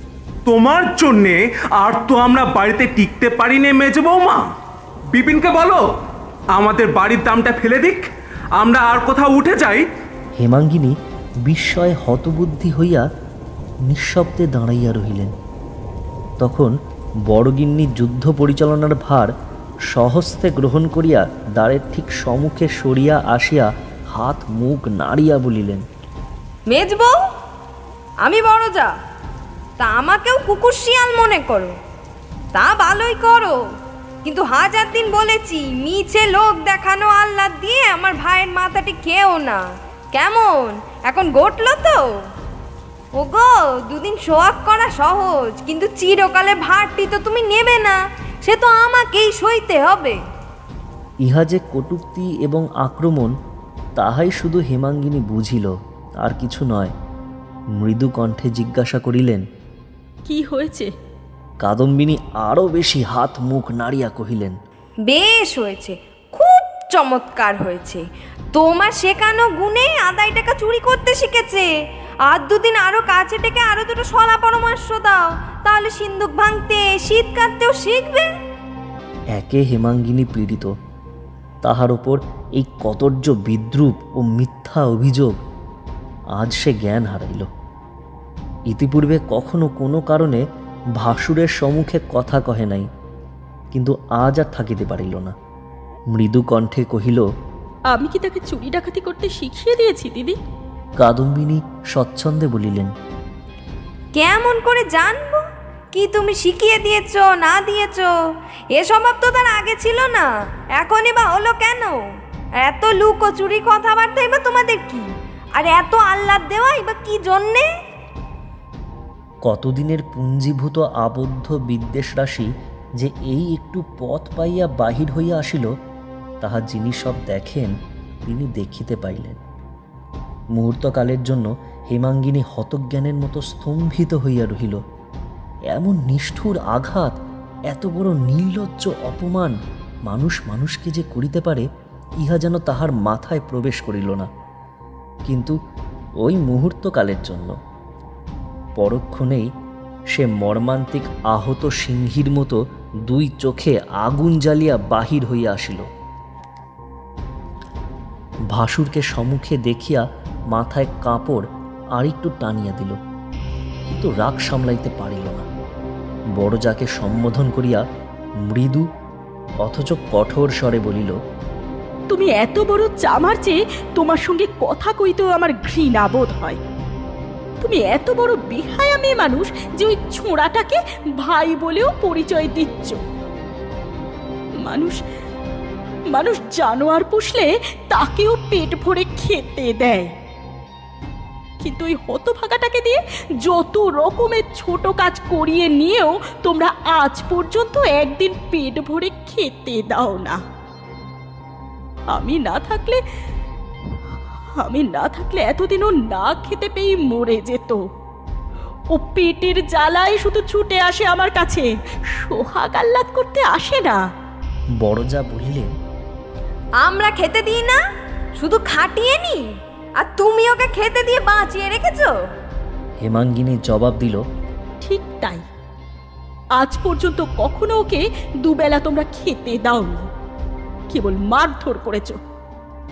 তোমার জন্যে আর তো আমরা বাড়িতে টিকতে পারি নে মেজ বৌমা। বিপিনকে বলো আমাদের বাড়ির দামটা ফেলে দিক, আমরা আর কোথাও উঠে যাই। হেমাঙ্গিনী বিস্ময়ে হতবুদ্ধি হইয়া নিঃশব্দে দাঁড়াইয়া রহিলেন। তখন বড়গিন্নি যুদ্ধ পরিচালনার ভার সহস্তে গ্রহণ করিয়া দ্বারের ঠিক সম্মুখে সরিয়া আসিয়া হাত মুখ নাড়িয়া বলিলেন, মেজবউ, আমি বড় যা, তা আমাকেও কুকুর শিয়াল মনে করো, তা ভালোই করো, কিন্তু 1000 দিন বলেছি মিছে লোক দেখানো আল্লাহ দিয়ে আমার ভাইয়ের মাথাটি খেও না। কেমন এখন ঘটলো তো? ওগো, 2 দিন সোয়াগ করা সহজ, কিন্তু চিরকালে ভারটি তো তুমি নেবে না, সে তো আমাকেই সইতে হবে। ইহা যে কটূক্তি এবং আক্রমণ তাহাই শুধু হেমাঙ্গিনী বুঝিল, আর কিছু নয়। মৃদু কণ্ঠে জিজ্ঞাসা করিলেন, কি হয়েছে? কাদম্বিনী আরও বেশি হাত মুখ নাড়িয়া কহিলেন, বেশ হয়েছে, খুব চমৎকার হয়েছে। তোমার শেখানো গুণে আদায় টাকা চুরি করতে শিখেছে। আর 2 দিন আরো কাছে থেকে আরো 2টো সলা পরামর্শ দাও, তাহলে সিন্দুক ভাঙতে শীত কাটতেও শিখবে। একে হেমাঙ্গিনী পীড়িত, তাহার ওপর এই কদর্য বিদ্রূপ ও মিথ্যা অভিযোগ। আজ সে জ্ঞান হারাইল। ইতিপূর্বে কখনো কোনো কারণে ভাসুরের সম্মুখে কথা কহে নাই, কিন্তু আজ আর থাকিতে পারিল না। মৃদু কণ্ঠে কহিল, আমি কি তাকে চুরি ডাকাতি করতে শিখিয়ে দিয়েছি দিদি? কাদম্বিনী স্বচ্ছন্দে বলিলেন, কেমন করে জানবো কি তুমি শিখিয়ে দিয়েছ না দিয়েছ? এ স্বভাব তো তার আগে ছিল না, এখনই বা হলো কেন? এত লুকোচুরি কথাবার্তাই বা তোমাদের কি? আর এত আহ্লাদ দেওয়াই বা কি জন্যে? কতদিনের পুঞ্জীভূত আবদ্ধ বিদ্বেষ রাশি যে এই একটু পথ পাইয়া বাহির হইয়া আসিল, তাহা যিনি সব দেখেন তিনি দেখিতে পাইলেন। মুহূর্তকালের জন্য হেমাঙ্গিনী হতজ্ঞানের মতো স্তম্ভিত হইয়া রহিল। এমন নিষ্ঠুর আঘাত, এত বড় নির্লজ্জ অপমান মানুষ মানুষকে যে করিতে পারে, ইহা যেন তাহার মাথায় প্রবেশ করিল না। কিন্তু ওই মুহূর্তকালের জন্য। পরক্ষণেই সে মর্মান্তিক আহত সিংহীর মতো দুই চোখে আগুন জ্বালিয়া বাহির হইয়া আসিল। ভাসুরকে সম্মুখে দেখিয়া মাথায় কাপড় আরেকটু টানিয়া দিল, কিন্তু রাগ সামলাইতে পারিল না। বড়জাকে সম্বোধন করিয়া মৃদু অথচ কঠোর স্বরে বলিল, তুমি এত বড় চামার যে তোমার সঙ্গে কথা কইতেও আমার ঘৃণা বোধ হয়। তুমি এত বড় বেহায়া মেয়ে মানুষ যে ওই ছোঁড়াটাকে ভাই বলেও পরিচয় দিচ্ছ। মানুষ মানুষ জানোয়ার পুষলে তাকেও পেট ভরে খেতে দেয়, কিন্তু ওই হতভাগাটাকে দিয়ে যত রকমের ছোট কাজ করিয়ে নিয়েও তোমরা আজ পর্যন্ত একদিন পেট ভরে খেতে দাও না। আমি না থাকলে এতদিনও না খেতে পেয়ে মরে যেত। ও পেটের জ্বালায় শুধু ছুটে আসে আমার কাছে, সোহাগ আহ্লাদ করতে আসে না। বড়জা বলিলেন, আমরা খেতে দিই না, শুধু খাটিয়ে নি, আর তুমি ওকে খেতে দিয়ে বাঁচিয়ে রেখেছো। হেমাঙ্গিনী জবাব দিল, ঠিক তাই। আজ পর্যন্ত কখনো ওকে দুবেলা তোমরা খেতে দাওনি, কেবল মারধর করেছো,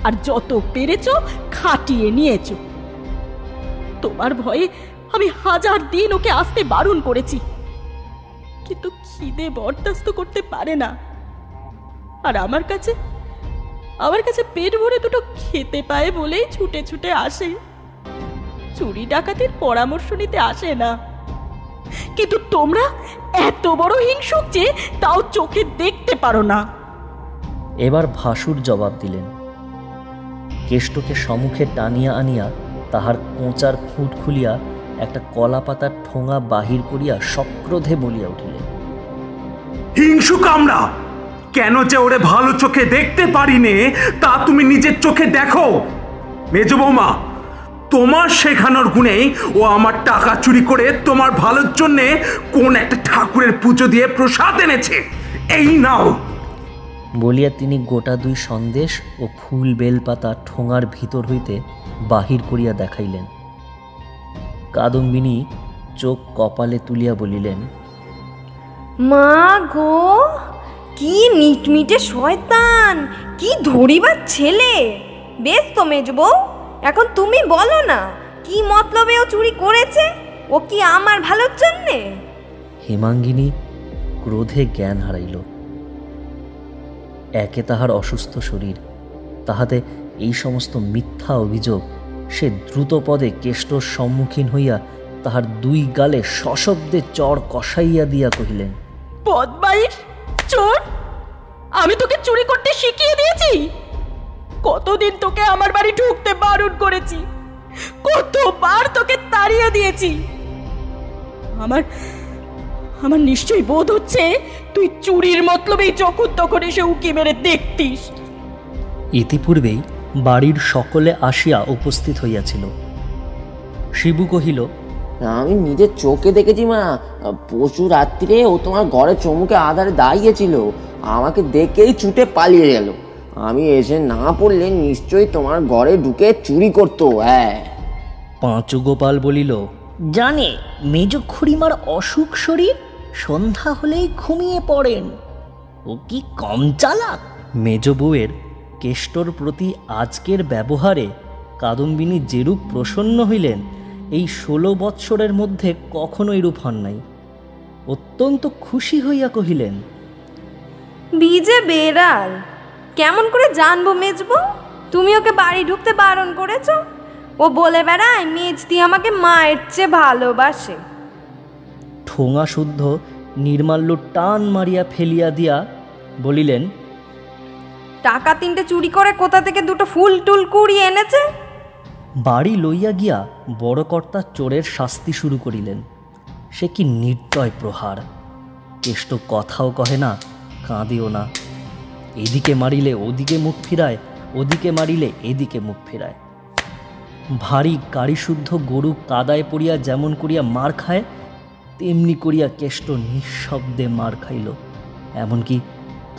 আর যত পেরেছো খাটিয়ে নিয়েছো। তোমার ভয়ে আমি 1000 দিন ওকে আসতে বারণ করেছি, কিন্তু খিদে বরদাস্ত করতে পারে না। আর আমার কাছে পেট ভরে দুটো খেতে পায় বলেই ছুটে ছুটে আসে, চুরি ডাকাতির পরামর্শ নিতে আসে না। কিন্তু তোমরা এত বড় হিংসুক যে তাও চোখে দেখতে পারো না। এবার ভাসুর জবাব দিলেন। কেষ্টকে সম্মুখে টানিয়া আনিয়া তাহার কোঁচার খুঁট খুলিয়া একটা কলা পাতার ঠোঙা বাহির করিয়া সক্রোধে বলিয়া উঠিলেন, হিংসুক আমরা! কেন যে ওরে ভালো চোখে দেখতে পারি নে তা তুমি নিজের চোখে দেখো। মেজ বৌমা, তোমার শেখানোর গুণেই ও আমার টাকা চুরি করে তোমার ভালোর জন্যে কোন একটা ঠাকুরের পুজো দিয়ে প্রসাদ এনেছে, এই নাও। বলিয়া তিনি গোটা 2 সন্দেশ ও ফুল বেলপাতা ঠোঙার ভিতর হইতে বাহির করিয়া দেখাইলেন। কাদম্বিনী চোখ কপালে তুলিয়া বলিলেন, মা গো, কি মিটমিটে শয়তান, কি ধরিবার ছেলে! বেশ তো মেজবো, এখন তুমি বলো না কি মতলবে ও চুরি করেছে? ও কি আমার ভালোর জন্যে? হেমাঙ্গিনী ক্রোধে জ্ঞান হারাইল। একে তাহার অসুস্থ শরীর, তাহাতে এই সমস্ত মিথ্যা অভিযোগ। সে দ্রুত পদে কেষ্টর সম্মুখীন হইয়া তাহার 2 গালে সশব্দে চড় কষাইয়া দিয়া কহিলেন, বদমাইশ, চোর! আমি তোকে চুরি করতে শিখিয়ে দিয়েছি? কতদিন তোকে আমার বাড়ি ঢুকতে বারণ করেছি, কতবার তোকে তাড়িয়ে দিয়েছি। আমার নিশ্চয়ই বোধ হচ্ছে তুই চুরির মতলবেই যখন তখন এসে উকি মেরে দেখতিস। ইতিপূর্বেই বাড়ির সকলে আসিয়া উপস্থিত হইয়াছিল। শিবু কহিল, আমি নিজের চোখে দেখেছি মা, পরশু রাত্রিরে ও তোমার ঘরের চমুকে আধারে দাঁড়িয়েছিল, আমাকে দেখেই ছুটে পালিয়ে গেল। আমি এসে না পড়লে নিশ্চয়ই তোমার ঘরে ঢুকে চুরি করতো। হ্যাঁ। পাঁচু গোপাল বলিল, জানে মেজ খুড়িমার অসুখ শরীর, সন্ধ্যা হলেই ঘুমিয়ে পড়েন। ও কি কম চালাক? মেজ বউয়ের কেষ্টর প্রতি আজকের ব্যবহারে কাদম্বিনী যেরূপ প্রসন্ন হইলেন, এই 16 বৎসরের মধ্যে কখনো এরূপ হন নাই। অত্যন্ত খুশি হইয়া কহিলেন, বিজে বেড়াল, কেমন করে জানবো মেজবো তুমি ওকে বাড়ি ঢুকতে বারণ করেছো? ও বলে বেড়ায় মেজদি আমাকে মায়ের চেয়ে ভালোবাসে। ঠোঙা শুদ্ধ নির্মাল্য টান মারিয়া ফেলিয়া দিয়া বলিলেন, টাকা 3টে চুরি করে কোথা থেকে 2টো ফুল টুল কুড়িয়ে এনেছে? বাড়ি লইয়া গিয়া বড় কর্তা চোরের শাস্তি শুরু করিলেন। সে কি নির্দয় প্রহার! কেষ্ট কথাও কহে না, কাঁদেও না। এদিকে মারিলে ওদিকে মুখ ফিরায়, ওদিকে মারিলে এদিকে মুখ ফিরায়। ভারী গাড়িশুদ্ধ গরু কাদায় পড়িয়া যেমন করিয়া মার খায়, তেমনি করিয়া কেষ্ট নিঃশব্দে মার খাইল। এমনকি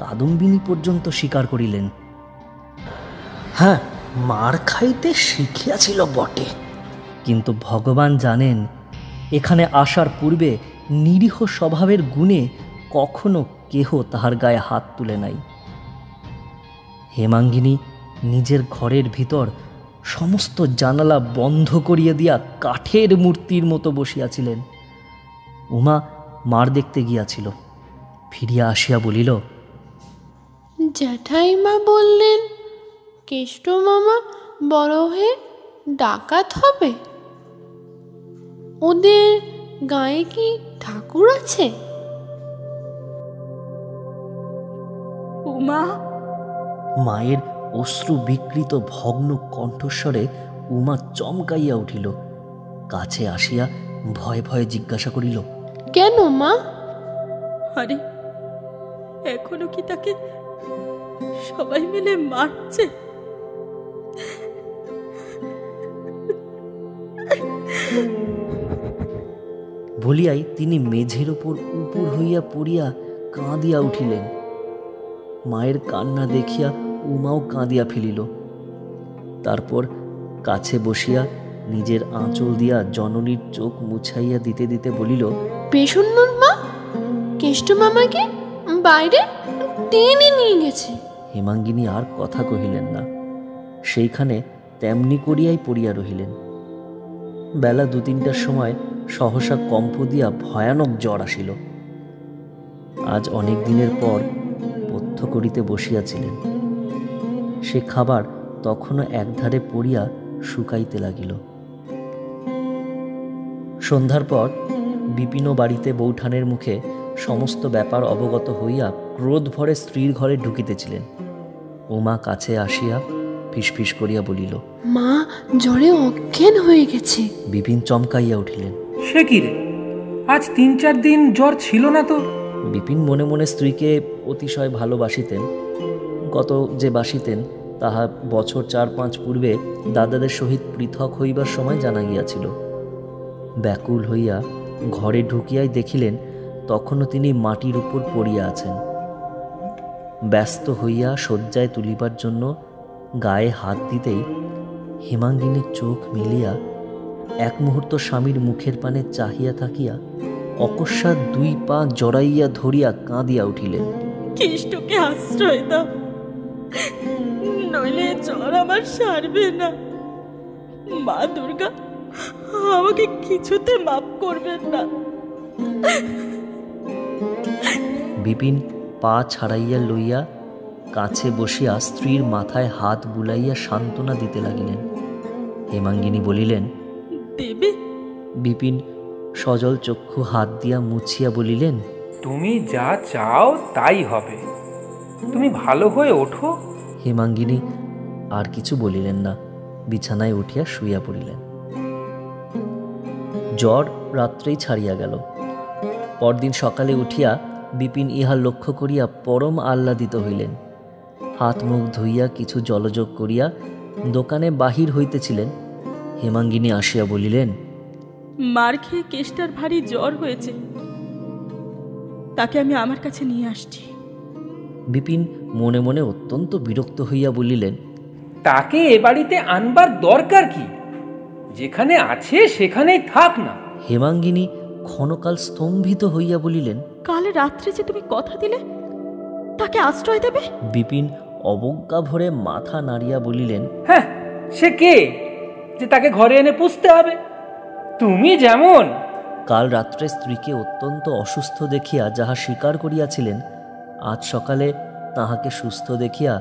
কাদম্বিনী পর্যন্ত স্বীকার করিলেন, হ্যাঁ, মার খাইতে শিখিয়াছিল বটে। কিন্তু ভগবান জানেন, এখানে আসার পূর্বে নিরীহ স্বভাবের গুণে কখনো কেহ তাহার গায়ে হাত তুলে নাই। হেমাঙ্গিনী নিজের ঘরের ভিতর সমস্ত জানালা বন্ধ করিয়া দিয়া কাঠের মূর্তির মতো বসিয়াছিলেন। উমা মার দেখতে গিয়াছিল, ফিরিয়া আসিয়া বলিল, জ্যাঠাইমা বললেন কেষ্ট মামা বড় হয়ে ডাকাত হবে। ওদের গায়ে কি ঠাকুর আছে? উমা! মায়ের অশ্রু বিকৃত ভগ্ন কণ্ঠস্বরে উমা চমকাইয়া উঠিল। কাছে আসিয়া ভয়ে ভয়ে জিজ্ঞাসা করিল, কেন মা? আরে, এখনো কি তাকে সবাই মিলে মারছে? বলিয়াই তিনি মেঝের উপর উপর হইয়া পড়িয়া কাঁদিয়া উঠিলেন। মায়ের কান্না দেখিয়া উমাও কাঁদিয়া ফেলিল। তারপর কাছে বসিয়া নিজের আঁচল দিয়া জননীর চোখ মুছাইয়া দিতে দিতে বলিল, পেশুন্নর মা কেষ্ট মামাকে বাইরে টেনে নিয়ে গেছে। হেমাঙ্গিনী আর কথা কহিলেন না, সেইখানে তেমনি করিয়াই পড়িয়া রহিলেন। বেলা 2-3টার সময় সহসা কম্প দিয়া ভয়ানক জ্বর আসিল। আজ অনেক দিনের পর পথ্য করিতে বসিয়াছিলেন। সে খাবার তখনও একধারে পড়িয়া শুকাইতে লাগিল। সন্ধ্যার পর বিপিন বাড়িতে বৌঠানের মুখে সমস্ত ব্যাপার অবগত হইয়া ক্রোধ ভরে স্ত্রীর ঘরে ঢুকিতেছিলেন। উমা কাছে আসিয়া ফিসফিস করিয়া বলিল, মা জ্বরে অজ্ঞান হয়ে গেছে। বিপিন চমকাইয়া উঠিলেন, সে কি রে, আজ 3-4 দিন জ্বর ছিল না তো? বিপিন মনে মনে স্ত্রীকে অতিশয় ভালোবাসিতেন। গত যে বাসিতেন তাহা বছর 4-5 পূর্বে দাদাদের সহিত পৃথক হইবার সময় জানা গিয়াছিল। ব্যাকুল হইয়া ঘরে ঢুকিয়াই দেখিলেন তখনও তিনি মাটির উপর পড়িয়া আছেন। ব্যস্ত হইয়া শয্যায় তুলিবার জন্য গায়ে হাত দিতেই হেমাঙ্গিনীর চোখ মিলিয়া এক মুহূর্ত স্বামীর মুখের পানে চাহিয়া থাকিয়া অকস্মাৎ 2 পা জড়াইয়া ধরিয়া কাঁদিয়া উঠিলেন, কেষ্টকে আশ্রয় দাও, নইলে জ্বর আমার সারবে না। মা দুর্গা আমাকে কিছুতে মাফ করবেন না। বিপিন পা ছাড়াইয়া লইয়া কাছে বসিয়া স্ত্রীর মাথায় হাত বুলাইয়া সান্ত্বনা দিতে লাগিলেন। হেমাঙ্গিনী বলিলেন, দেবে? বিপিন সজল চক্ষু হাত দিয়া মুছিয়া বলিলেন, তুমি যা চাও তাই হবে, তুমি ভালো হয়ে ওঠো। হেমাঙ্গিনী আর কিছু বলিলেন না, বিছানায় উঠিয়া শুইয়া পড়িলেন। জ্বর রাত্রেই ছাড়িয়া গেল। পরদিন সকালে উঠিয়া বিপিন ইহা লক্ষ্য করিয়া পরম আহ্লাদিত হইলেন। হাত মুখ ধুইয়া কিছু জলযোগ করিয়া দোকানে বাহির হইতেছিলেন। হেমাঙ্গিনী আসিয়া বলিলেন, মার খেয়ে কেষ্টার ভারী জ্বর হয়েছে, তাকে আমি আমার কাছে নিয়ে আসছি। বিপিন মনে মনে অত্যন্ত বিরক্ত হইয়া বলিলেন, তাকে এ বাড়িতে আনবার দরকার কি? যেখানে আছে সেখানেই থাক না। হেমাঙ্গিনী ক্ষণকাল স্তম্ভিত হইয়া বলিলেন, কাল রাত্রে যে তুমি কথা দিলে তাকে আশ্রয় দেবে। বিপিন অবজ্ঞা ভরে মাথা নাড়িয়া বলিলেন, হ্যাঁ, সে কে যে তাকে ঘরে এনে পুষতে হবে? তুমি যেমন কাল রাত্রে স্ত্রীকে অত্যন্ত অসুস্থ দেখিয়া যাহা স্বীকার করিয়াছিলেন, আজ সকালে তাহাকে সুস্থ দেখিয়া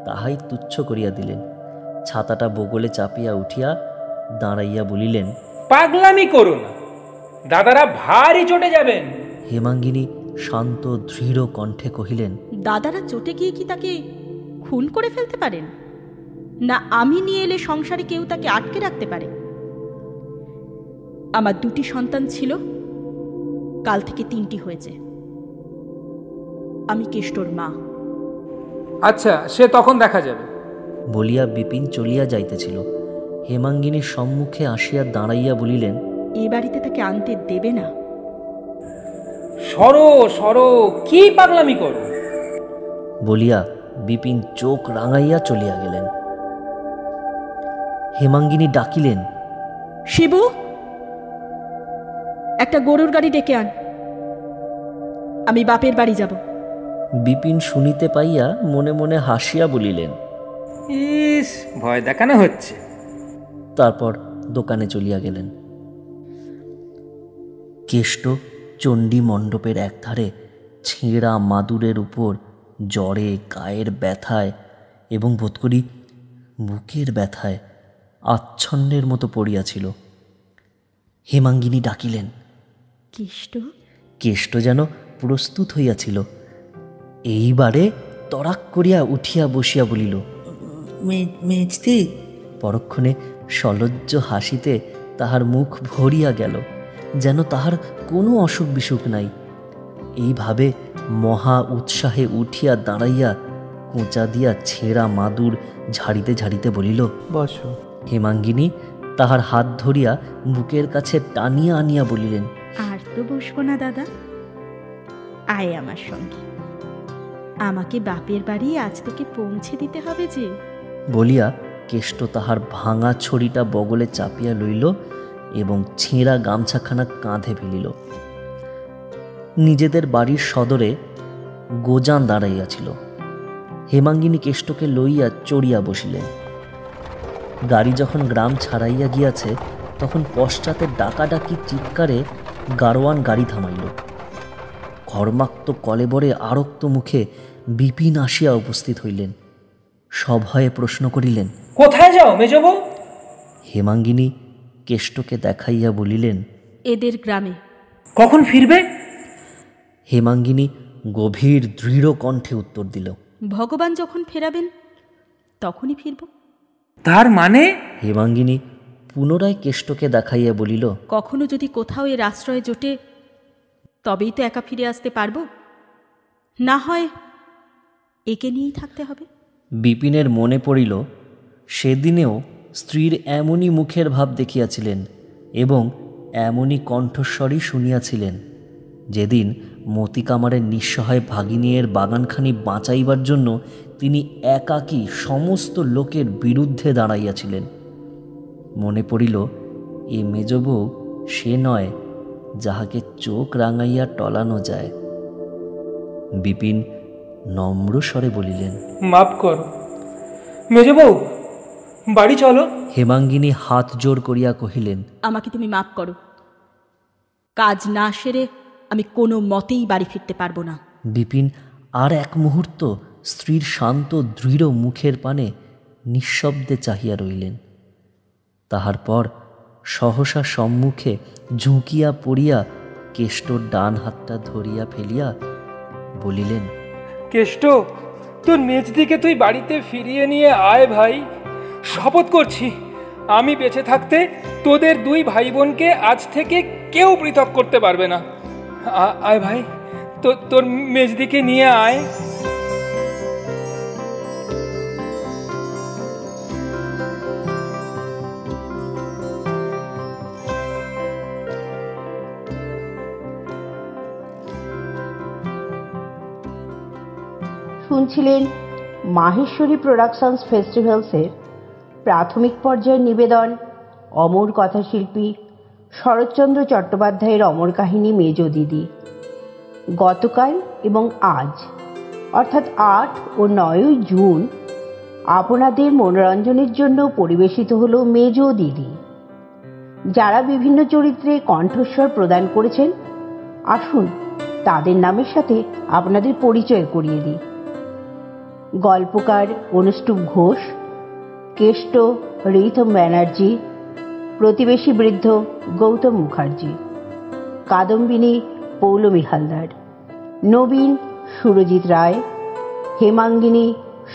তাহাই তুচ্ছ করিয়া দিলেন। ছাতাটা বগলে চাপিয়া উঠিয়া দাঁড়াইয়া বলিলেন, পাগলামি করো না, দাদারা ভারী চটে যাবেন। হেমাঙ্গিনী শান্ত দৃঢ় কণ্ঠে কহিলেন, দাদারা চটে গিয়ে কি তাকে খুন করে ফেলতে পারেন? না আমি নিয়ে এলে সংসারে কেউ তাকে আটকে রাখতে পারে? আমার 2টি সন্তান ছিল, কাল থেকে 3টি হয়েছে। আমি কেষ্টর মা। আচ্ছা, সে তখন দেখা যাবে বলিয়া বিপিন চলিয়া যাইতেছিল। হেমাঙ্গিনীর সম্মুখে আসিয়া দাঁড়াইয়া বলিলেন, এ বাড়িতে তাকে আনতে দেবে না। সরো সরো, কি পাগলামি করো বলিয়া বিপিন চোখ রাঙাইয়া চলিয়া গেলেন। হেমাঙ্গিনী ডাকিলেন, শিবু, একটা গরুর গাড়ি ডেকে আন, আমি বাপের বাড়ি যাব। বিপিন শুনিতে পাইয়া মনে মনে হাসিয়া বলিলেন, ইস, ভয় দেখানো হচ্ছে। তারপর দোকানে চলিয়া গেলেন। কেষ্ট চণ্ডী মণ্ডপের একধারে ছেঁড়া মাদুরের উপর জ্বরে, গায়ের ব্যথায় এবং বোধ করি বুকের ব্যথায় আচ্ছন্নের মতো পড়িয়াছিল। হেমাঙ্গিনী ডাকিলেন, কেষ্ট। কেষ্ট যেন প্রস্তুত হইয়াছিল। এইবারে তড়াক করিয়া উঠিয়া বসিয়া বলিল, মেজদি। পরক্ষণে সলজ্জ হাসিতে তাহার মুখ ভরিয়া গেল, যেন তাহার কোনো অসুখ বিসুখ নাই। এইভাবে মহা উৎসাহে উঠিয়া দাঁড়াইয়া কোঁচা দিয়া ছেঁড়া মাদুর ঝাড়িতে ঝাড়িতে বলিল, বসো। হেমাঙ্গিনী তাহার হাত ধরিয়া বুকের কাছে টানিয়া আনিয়া বলিলেন, আর তো বসবো না দাদা, আয় আমার সঙ্গে, আমাকে বাপের বাড়ি আজ থেকে পৌঁছে দিতে হবে যে। বলিয়া কেষ্ট তাহার ভাঙা ছড়িটা বগলে চাপিয়া লইল এবং ছেঁড়া গামছাখানা কাঁধে ফেলিল। নিজেদের বাড়ির সদরে গোজান দাঁড়াইয়াছিল। হেমাঙ্গিনী কেষ্টকে লইয়া চড়িয়া বসিলেন। গাড়ি যখন গ্রাম ছাড়াইয়া গিয়াছে, তখন পশ্চাতে ডাকাডাকি চিৎকারে গাড়োয়ান গাড়ি থামাইল। ঘর্মাক্ত কলেবরে আরক্ত মুখে বিপিন আসিয়া উপস্থিত হইলেন। সভয়ে প্রশ্ন করিলেন, কোথায় যাও মেজবউ? হেমাঙ্গিনী কেষ্টকে দেখাইয়া বলিলেন, এদের গ্রামে। কখন ফিরবে? হেমাঙ্গিনী গভীর দৃঢ় কণ্ঠে উত্তর দিল, ভগবান যখন ফেরাবেন তখনই ফিরব। তার মানে? হেমাঙ্গিনী পুনরায় কেষ্টকে দেখাইয়া বলিল, কখনো যদি কোথাও এর আশ্রয় জোটে তবেই তো একা ফিরে আসতে পারবো, না হয় একে নিয়েই থাকতে হবে। বিপিনের মনে পড়িল সেদিনেও স্ত্রীর এমনই মুখের ভাব দেখিয়াছিলেন এবং এমনই কণ্ঠস্বরই শুনিয়াছিলেন, যেদিন মতিকামারের নিঃসহায় ভাগিনীর বাগানখানি বাঁচাইবার জন্য তিনি একাকী সমস্ত লোকের বিরুদ্ধে দাঁড়াইয়াছিলেন। মনে পড়িল এ মেজবউ সে নয় যাহাকে চোখ রাঙাইয়া টলানো যায়। বিপিন নম্র স্বরে বলিলেন, মাপ কর মেজবউ, বাড়ি চলো। হেমাঙ্গিনী হাত জোর করিয়া কহিলেন, আমাকে তুমি মাপ করো, কাজ না সেরে আমি কোনো মতেই বাড়ি ফিরতে পারবো না। বিপিন আর এক মুহূর্ত স্ত্রীর শান্ত দৃঢ় মুখের পানে নিঃশব্দে চাহিয়া রইলেন। তাহার পর সহসা সম্মুখে ঝুঁকিয়া পড়িয়া কেষ্টর ডান হাতটা ধরিয়া ফেলিয়া বলিলেন, কেষ্ট, তোর মেজদিকে তুই বাড়িতে ফিরিয়ে নিয়ে আয় ভাই। শপথ করছি আমি বেঁচে থাকতে তোদের 2 ভাই বোনকে আজ থেকে কেউ পৃথক করতে পারবে না। আয় ভাই, তোর মেজদিকে নিয়ে আয়। শুনছিলেন মাহেশ্বরী প্রোডাকশনস ফেস্টিভ্যালসের প্রাথমিক পর্যায়ের নিবেদন অমর কথাশিল্পী শরৎচন্দ্র চট্টোপাধ্যায়ের অমর কাহিনী মেজ দিদি। গতকাল এবং আজ অর্থাৎ 8 ও 9 জুন আপনাদের মনোরঞ্জনের জন্য পরিবেশিত হলো মেজ দিদি। যারা বিভিন্ন চরিত্রে কণ্ঠস্বর প্রদান করেছেন, আসুন তাদের নামের সাথে আপনাদের পরিচয় করিয়ে দিই। গল্পকার অনুষ্টুপ ঘোষ, কেষ্ট রিথম ব্যানার্জি, প্রতিবেশী বৃদ্ধ গৌতম মুখার্জি, কাদম্বিনী পৌলমী হালদার, নবীন সুরজিৎ রায়, হেমাঙ্গিনী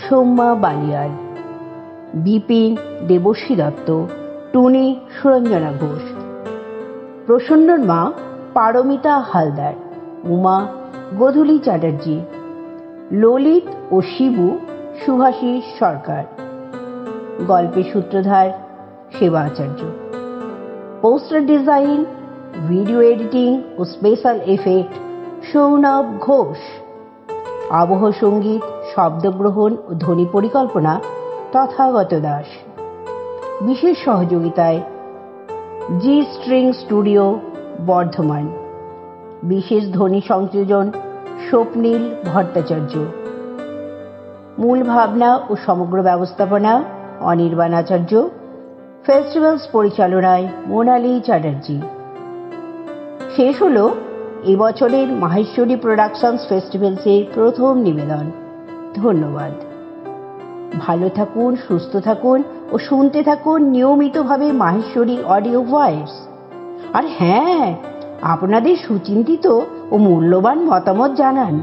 সৌম্যা বালিয়ার, বিপিন দেবশ্রী দত্ত, টুনি সুরঞ্জনা ঘোষ, প্রসন্নর মা পারমিতা হালদার, উমা গোধূলি চ্যাটার্জি, ললিত ও শিবু সুভাষিস সরকার, গল্পের সূত্রধার সেবা আচার্য, পোস্টার ডিজাইন, ভিডিও এডিটিং ও স্পেশাল এফেক্ট সৌনভ ঘোষ, আবহ সঙ্গীত, শব্দগ্রহণ ও ধ্বনি পরিকল্পনা তথাগত দাস। বিশেষ সহযোগিতায় জি স্ট্রিং স্টুডিও বর্ধমান। বিশেষ ধ্বনি সংযোজন স্বপ্নীল ভট্টাচার্য। মূল ভাবনা ও সমগ্র ব্যবস্থাপনা অনির্বাণ আচার্য। ফেস্টিভ্যালস পরিচালনায় মোনালি চ্যাটার্জি। শেষ হলো এবছরের মাহেশ্বরী প্রোডাকশনস ফেস্টিভ্যালসের প্রথম নিবেদন। ধন্যবাদ। ভালো থাকুন, সুস্থ থাকুন ও শুনতে থাকুন নিয়মিতভাবে মাহেশ্বরী অডিও ভয়েস। আর হ্যাঁ, আপনাদের সুচিন্তিত ও মূল্যবান মতামত জানান।